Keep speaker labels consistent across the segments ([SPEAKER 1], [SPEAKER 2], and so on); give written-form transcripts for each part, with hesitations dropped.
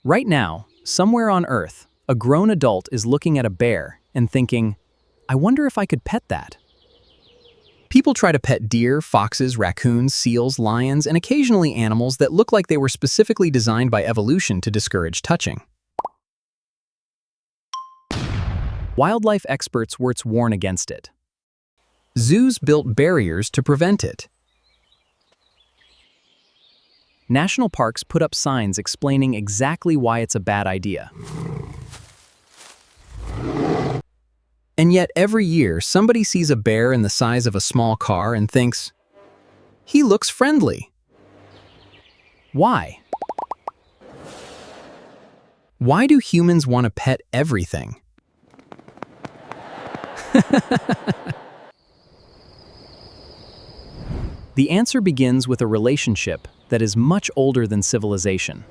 [SPEAKER 1] Right now, somewhere on Earth, a grown adult is looking at a bear and thinking, I wonder if I could pet that. People try to pet deer, foxes, raccoons, seals, lions, and occasionally animals that look like they were specifically designed by evolution to discourage touching. Wildlife experts warn against it. Zoos built barriers to prevent it. National parks put up signs explaining exactly why it's a bad idea. And yet every year, somebody sees a bear in the size of a small car and thinks, he looks friendly. Why? Why do humans want to pet everything? The answer begins with a relationship that is much older than civilization.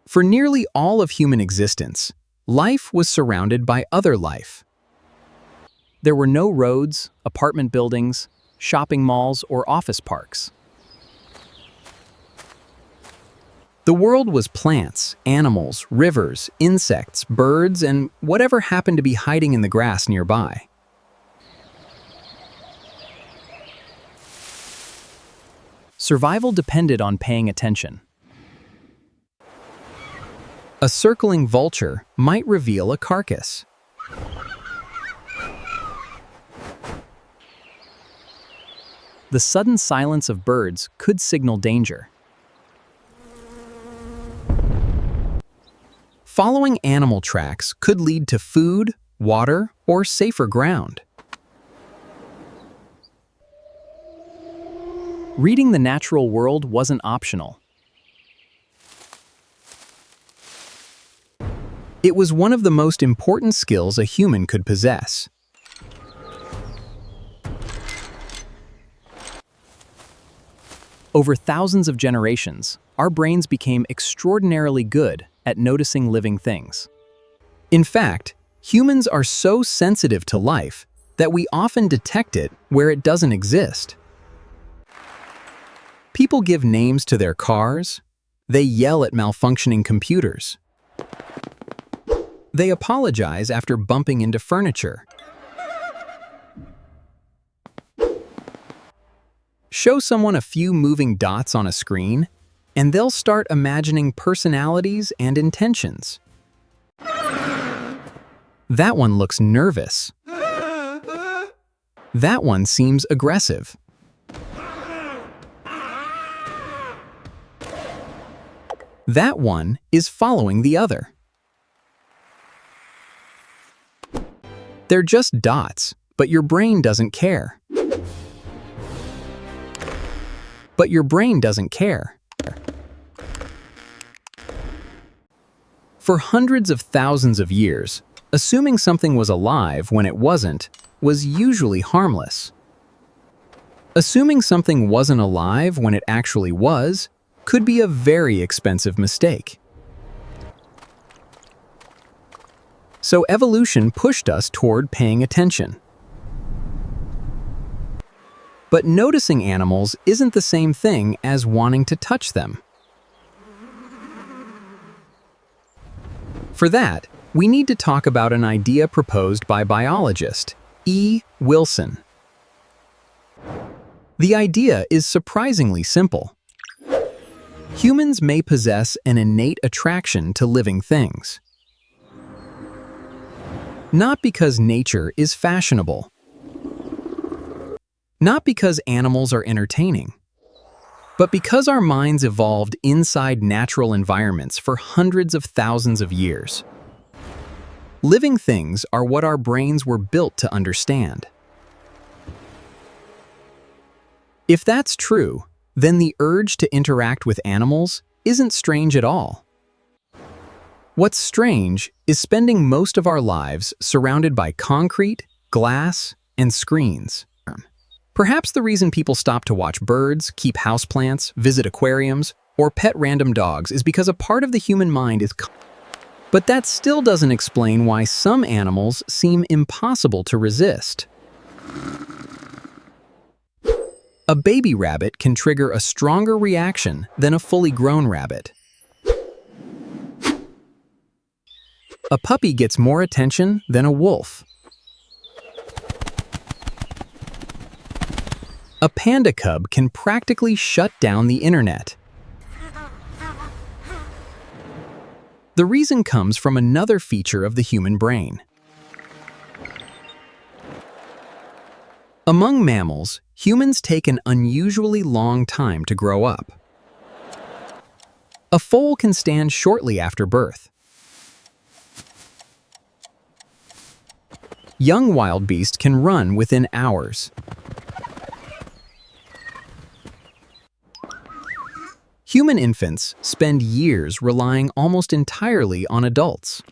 [SPEAKER 1] For nearly all of human existence, life was surrounded by other life. There were no roads, apartment buildings, shopping malls, or office parks. The world was plants, animals, rivers, insects, birds, and whatever happened to be hiding in the grass nearby. Survival depended on paying attention. A circling vulture might reveal a carcass. The sudden silence of birds could signal danger. Following animal tracks could lead to food, water, or safer ground. Reading the natural world wasn't optional. It was one of the most important skills a human could possess. Over thousands of generations, our brains became extraordinarily good at noticing living things. In fact, humans are so sensitive to life that we often detect it where it doesn't exist. People give names to their cars. They yell at malfunctioning computers. They apologize after bumping into furniture. Show someone a few moving dots on a screen, and they'll start imagining personalities and intentions. That one looks nervous. That one seems aggressive. That one is following the other. They're just dots, but your brain doesn't care. But your brain doesn't care. For hundreds of thousands of years, assuming something was alive when it wasn't was usually harmless. Assuming something wasn't alive when it actually was could be a very expensive mistake. So evolution pushed us toward paying attention. But noticing animals isn't the same thing as wanting to touch them. For that, we need to talk about an idea proposed by biologist E. Wilson. The idea is surprisingly simple. Humans may possess an innate attraction to living things. Not because nature is fashionable. Not because animals are entertaining. But because our minds evolved inside natural environments for hundreds of thousands of years. Living things are what our brains were built to understand. If that's true, then the urge to interact with animals isn't strange at all. What's strange is spending most of our lives surrounded by concrete, glass, and screens. Perhaps the reason people stop to watch birds, keep houseplants, visit aquariums, or pet random dogs is because a part of the human mind is. But that still doesn't explain why some animals seem impossible to resist. A baby rabbit can trigger a stronger reaction than a fully grown rabbit. A puppy gets more attention than a wolf. A panda cub can practically shut down the internet. The reason comes from another feature of the human brain. Among mammals, humans take an unusually long time to grow up. A foal can stand shortly after birth. Young wildebeest can run within hours. Human infants spend years relying almost entirely on adults.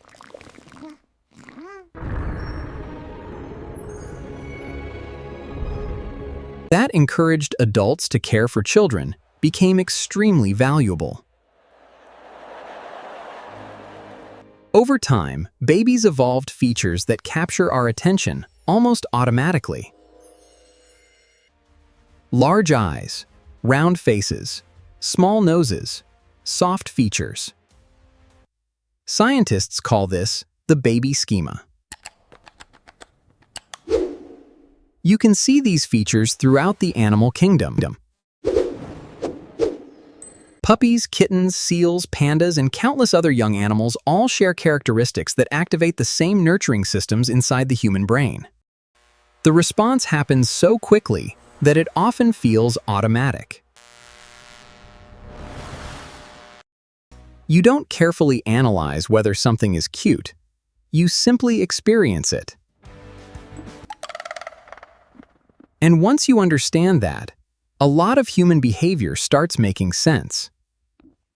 [SPEAKER 1] That encouraged adults to care for children became extremely valuable. Over time, babies evolved features that capture our attention almost automatically. Large eyes, round faces, small noses, soft features. Scientists call this the baby schema. You can see these features throughout the animal kingdom. Puppies, kittens, seals, pandas, and countless other young animals all share characteristics that activate the same nurturing systems inside the human brain. The response happens so quickly that it often feels automatic. You don't carefully analyze whether something is cute. You simply experience it. And once you understand that, a lot of human behavior starts making sense.